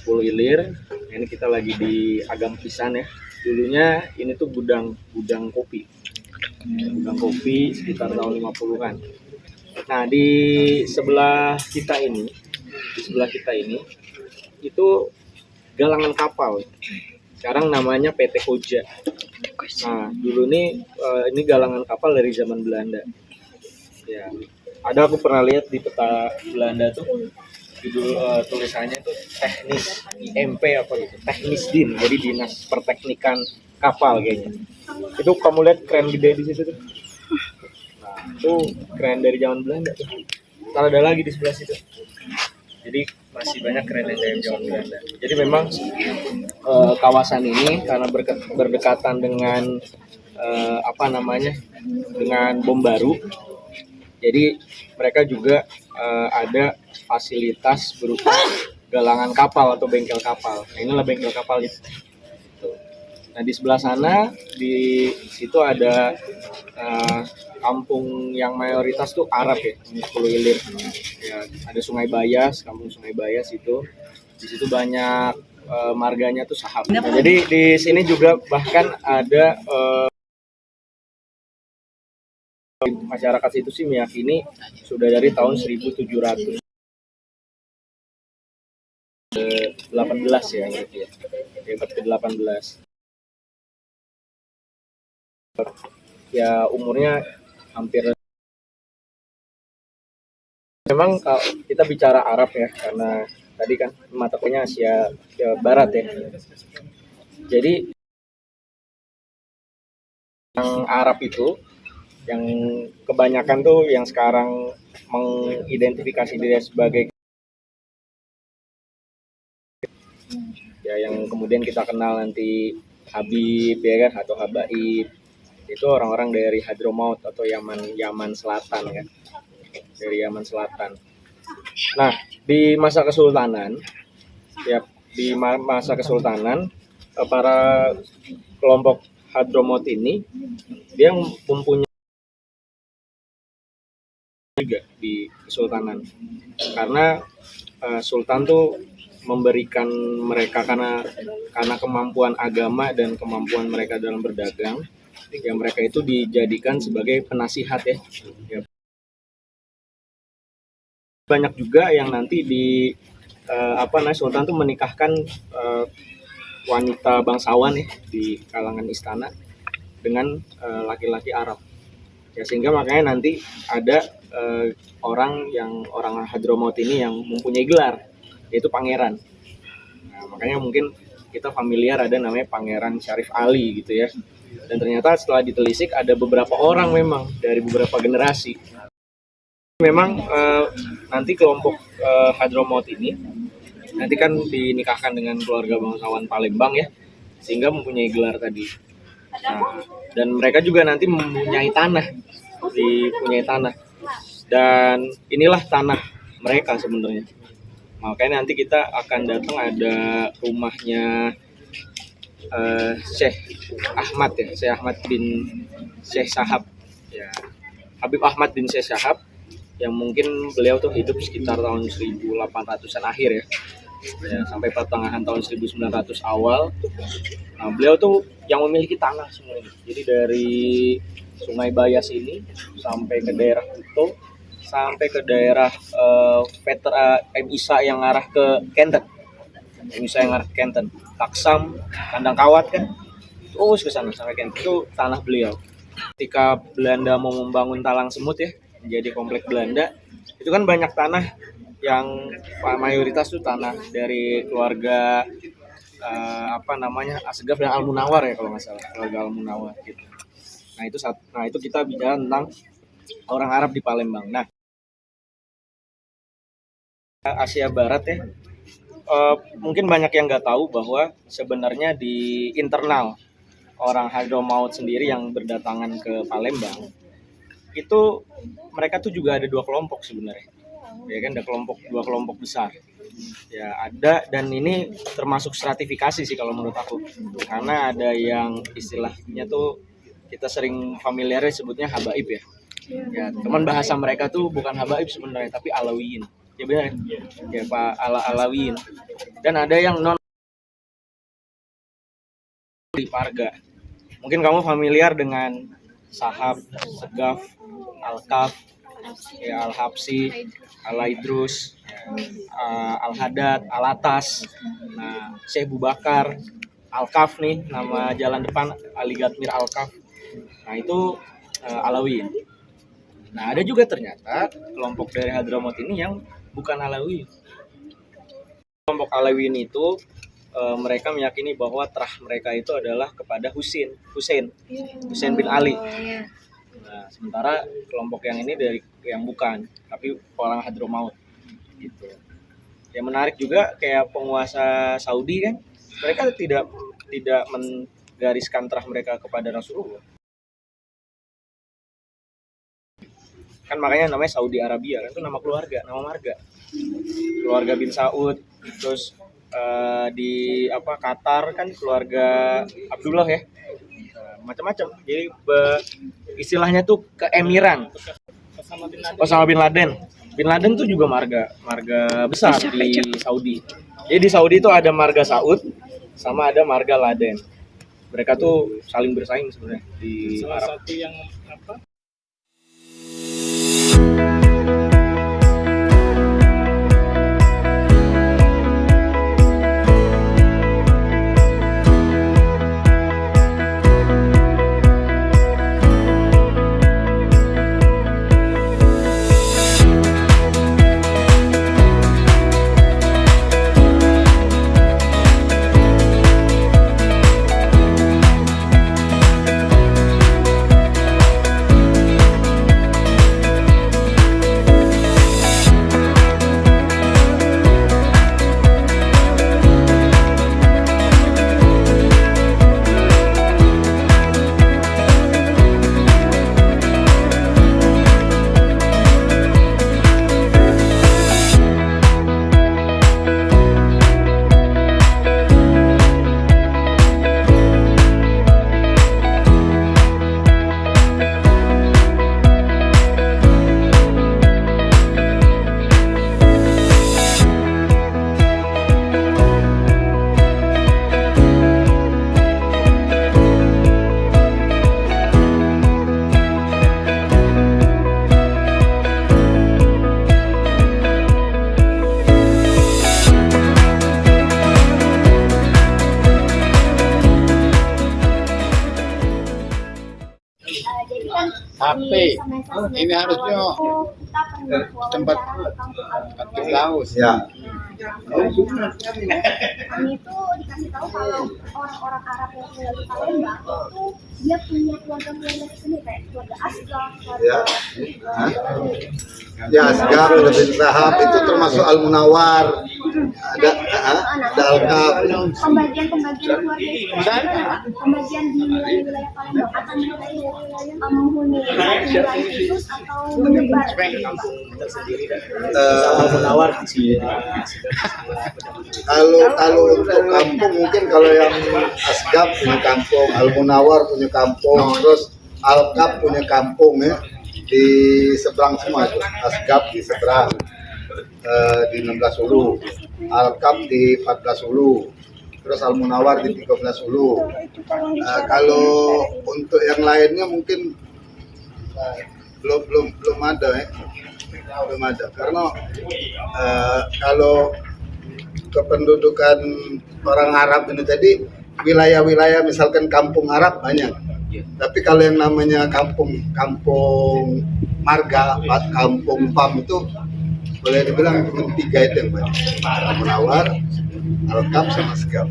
Pulau Ilir. Ini kita lagi di Agam Pisan ya. Dulunya ini tuh gudang kopi. Gudang kopi sekitar tahun 50-an. Nah, di sebelah kita ini itu galangan kapal. Sekarang namanya PT Koja. Nah, dulu ini galangan kapal dari zaman Belanda. Ya, aku pernah lihat di peta Belanda tuh judul tulisannya tuh teknis IMP apa gitu, teknis din, jadi dinas perteknikan kapal kayaknya. Itu kamu lihat keren gede di situ tuh. Nah, itu keren dari zaman Belanda tuh. Ntar ada lagi di sebelah situ. Jadi masih banyak keren dari zaman Belanda. Jadi memang kawasan ini karena berdekatan dengan dengan bom baru. Jadi mereka juga ada fasilitas berupa galangan kapal atau bengkel kapal. Nah, inilah bengkel kapal itu. Nah, di sebelah sana, di situ ada kampung yang mayoritas tuh Arab ya, Pulau Ilir. Ya, ada Sungai Bayas, kampung Sungai Bayas itu. Di situ banyak marganya tuh Sahab. Nah, jadi di sini juga bahkan ada masyarakat situ sih meyakini sudah dari tahun 1718 ya berarti ya. Abad ke-18. Ya umurnya hampir. Memang kalau kita bicara Arab ya, karena tadi kan mata kuliahnya Asia Barat ya. Jadi yang Arab itu, yang kebanyakan tuh yang sekarang mengidentifikasi diri sebagai ya, yang kemudian kita kenal nanti Habib ya kan, atau Habaib, itu orang-orang dari Hadramaut atau Yaman Selatan kan, dari Yaman Selatan. Nah, di masa kesultanan para kelompok Hadramaut ini dia mempunyai juga di kesultanan, karena sultan tuh memberikan mereka karena kemampuan agama dan kemampuan mereka dalam berdagang, ya mereka itu dijadikan sebagai penasihat ya. Banyak juga yang nanti sultan tuh menikahkan wanita bangsawan ya di kalangan istana dengan laki-laki Arab. Ya, sehingga makanya nanti ada orang Hadramaut ini yang mempunyai gelar, yaitu pangeran. Nah, makanya mungkin kita familiar ada namanya Pangeran Syarif Ali gitu ya. Dan ternyata setelah ditelisik ada beberapa orang memang dari beberapa generasi. Memang nanti kelompok Hadramaut ini nanti kan dinikahkan dengan keluarga bangsawan Palembang ya, sehingga mempunyai gelar tadi. Nah, dan mereka juga nanti mempunyai tanah, dan inilah tanah mereka sebenarnya. Makanya nanti kita akan datang, ada rumahnya Syekh Ahmad bin Syekh Sahab ya, Habib Ahmad bin Syekh Sahab, yang mungkin beliau tuh hidup sekitar tahun 1800-an akhir ya, sampai pertengahan tahun 1900 awal. Nah, beliau tuh yang memiliki tanah semua ini. Jadi dari Sungai Bayas ini sampai ke daerah Kuto, sampai ke daerah Isa yang arah ke Kenten. Taksam, Kandang Kawat kan. Terus ke sana sampai Kenten. Itu tanah beliau. Ketika Belanda mau membangun Talang Semut ya, menjadi komplek Belanda, itu kan banyak tanah yang mayoritas tuh tanah dari keluarga Asegaf dan Al-Munawar ya kalau nggak salah, keluarga Al-Munawar gitu. Nah itu kita bicara tentang orang Arab di Palembang. Nah, Asia Barat ya, mungkin banyak yang nggak tahu bahwa sebenarnya di internal orang Hadramaut sendiri yang berdatangan ke Palembang itu mereka tuh juga ada dua kelompok sebenarnya, ya kan, ada dua kelompok besar ya, ada, dan ini termasuk stratifikasi sih kalau menurut aku, karena ada yang istilahnya tuh kita sering familiarnya sebutnya Habaib ya, teman bahasa mereka tuh bukan Habaib sebenarnya tapi Alawiyin. Ya benar. Ya Pak Alawin. Dan ada yang non Parga. Mungkin kamu familiar dengan Sahab, Segaf, Al-Kaf, ya, Al-Habsi, Al-Idrus, Al-Hadad, Al-Atas, nah Syekh Bakar, Al-Kaf nih, nama jalan depan Ali Gatmir Al-Kaf. Nah itu Alawi. Nah ada juga ternyata kelompok dari Hadramaut ini yang bukan Alawi. Kelompok Alawi itu mereka meyakini bahwa terah mereka itu adalah kepada Husain bin Ali. Nah, sementara kelompok yang ini dari yang bukan, tapi orang Hadramaut gitu. Yang menarik juga kayak penguasa Saudi kan, mereka tidak menggariskan terah mereka kepada Rasulullah. Kan makanya namanya Saudi Arabia kan, itu nama keluarga, nama marga. Keluarga bin Saud, terus di Qatar kan keluarga Abdullah ya. Macam-macam. Jadi istilahnya tuh keemiran. Osama bin Laden. Bin Laden tuh juga marga besar di Saudi. Jadi di Saudi itu ada marga Saud sama ada marga Laden. Mereka tuh saling bersaing sebenarnya di salah Arab. satu yang apa? HP ini harusnya tempat Laos Ya. Kami itu dikasih tahu kalau orang-orang Arab yang tinggal di Palembang itu dia punya keluarga sendiri kayak keluarga Asgaf, Ya. Ya, Asgaf, ada bin Sahab itu termasuk Al Munawar. Ada Al-Kaf. Pembagian keluarga itu pembagian di wilayah Palembang atau wilayah menghuni wilayah khusus atau menyebar Tersendiri dan Munawar sih. Kalau untuk kampung mungkin kalau yang Asgaf punya kampung, Al Munawar punya kampung, terus Al-Kaf punya kampung ya di seberang semua itu. Asgaf di seberang di 16 Ulu, Al-Kaf di 14 Ulu, terus Al Munawar di 13 Ulu. Kalau untuk yang lainnya mungkin belum ada ya. Belum ada karena kalau kependudukan orang Arab ini tadi wilayah-wilayah misalkan kampung Arab banyak, tapi kalau yang namanya kampung marga, kampung PAM itu boleh dibilang cuma 3 itu yang banyak, Al Munawar, Al-Kaf sama Asgaf.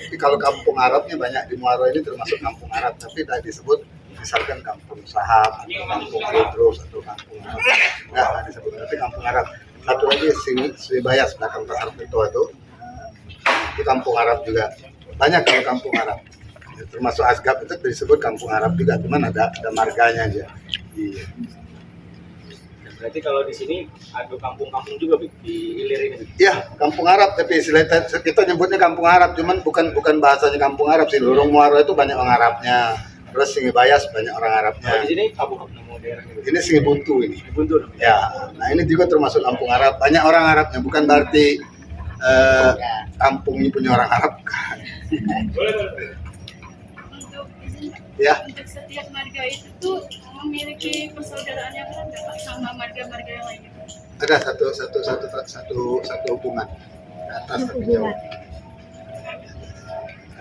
Tapi kalau kampung Arabnya banyak di Muaro ini termasuk kampung Arab, tapi tidak disebut misalkan kampung Sahab, atau kampung Idrus, atau kampung Arab. Nggak disebut, tapi kampung Arab. Satu lagi Sribayas belakang pasar Kuto itu kampung Arab juga. Banyak kalau kampung Arab. Termasuk Asgaf itu disebut kampung Arab juga, cuman ada marganya aja. Iya. Berarti kalau di sini ada kampung-kampung juga di hilir ini. Iya, kampung Arab, tapi istilah kita nyebutnya kampung Arab, cuman bukan bahasanya kampung Arab sih. Lorong Muaro itu banyak orang Arabnya. Terus Sungai Bayas banyak orang Arabnya. Di sini kampung nama daerahnya. Ini Sungai Buntu ini. Buntu. Ya, nah ini juga termasuk kampung Arab. Banyak orang Arabnya, bukan berarti kampung ini punya orang Arab. Boleh. Ya, Untuk setiap marga itu tuh memiliki persaudaraan yang erat nggak Pak sama marga-marga yang lainnya? ada satu hubungan di atas tapi jauh.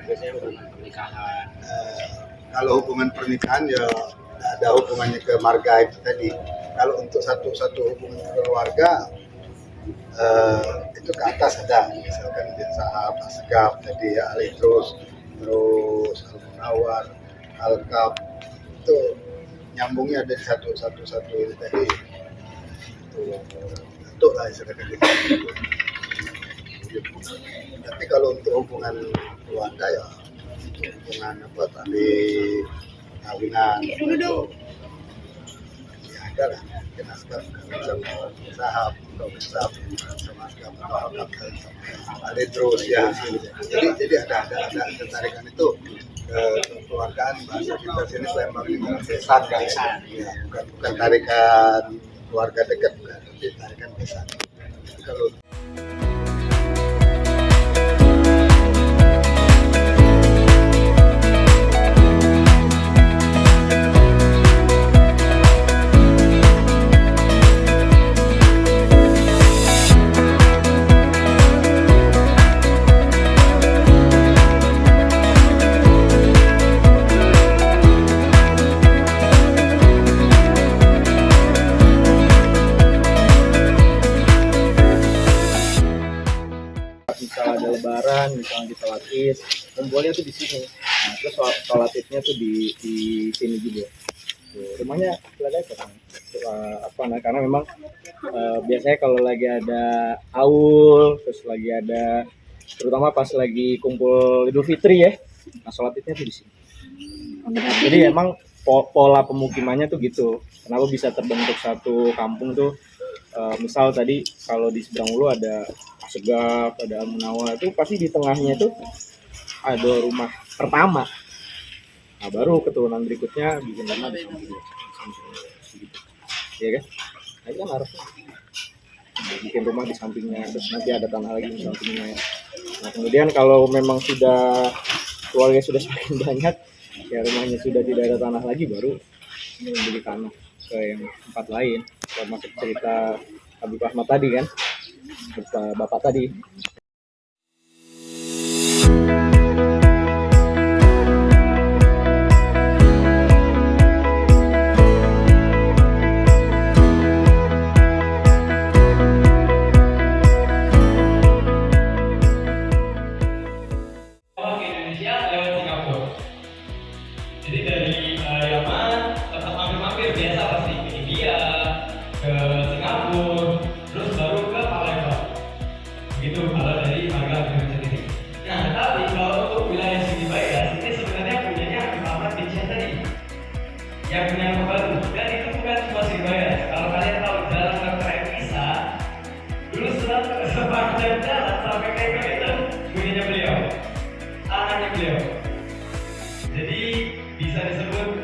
Biasanya hubungan pernikahan. Kalau hubungan pernikahan ya nggak ada hubungannya ke marga itu tadi. Kalau untuk satu hubungan keluarga itu ke atas ada, misalkan bin Sahab, Asgaf tadi ya, terus Al-Munawar, Al-Kaf itu nyambungnya ada di satu ini tadi. Itu lah istilahnya gitu. Tapi kalau untuk hubungan keluarga ya hubungan apa tadi kawinan itu ya ada lah mungkin Asgaf sama Sahab atau Sahab sama Asgaf atau ada terus ya. Jadi ada ketarikan itu kekeluargaan bahasa kita sini Palembang ini besan ya, bukan tarikan keluarga dekat tapi tarikan besan. Kalau misal ada lebaran, misalnya kita latih, kumpulnya tuh di sini. Nah, terus sholat idnya tuh di sini juga. Tuh, rumahnya ada apa nah karena memang biasanya kalau lagi ada aul, terus lagi ada terutama pas lagi kumpul Idul Fitri ya. Nah, sholat idnya tuh di sini. Jadi emang pola pemukimannya tuh gitu. Kenapa bisa terbentuk satu kampung tuh? Misal tadi kalau di seberang Ulu ada Asgaf, ada Al-Munawar, itu pasti di tengahnya itu ada rumah pertama. Nah, baru keturunan berikutnya bikin rumah di samping gitu. Iya kan? Nah, itu kan harusnya bikin rumah di sampingnya, terus nanti ada tanah lagi di sampingnya. Nah, kemudian kalau memang sudah keluarga sudah semakin banyak, ya rumahnya sudah tidak ada tanah lagi, baru membeli tanah ke yang tempat lain. Termasuk cerita Habib Ahmad tadi kan, bapak tadi. Jadi dari Yaman tetap mampir-mampir biasa pasti ke India, ke Singapura, terus baru ke Palembang. Begitu kalau dari marga sendiri. Nah, tapi kalau untuk wilayah Sungai Bayas ini sebenarnya punyanya Habib Ahmad bin Syekh tadi, yang punya rumah baru. Dan itu bukan cuma Sungai Bayas. Kalau kalian tahu jalan Dr. M. Isa, dulu sepanjang jalan sampai ke itu punyanya beliau, anaknya beliau. Jadi bisa disebut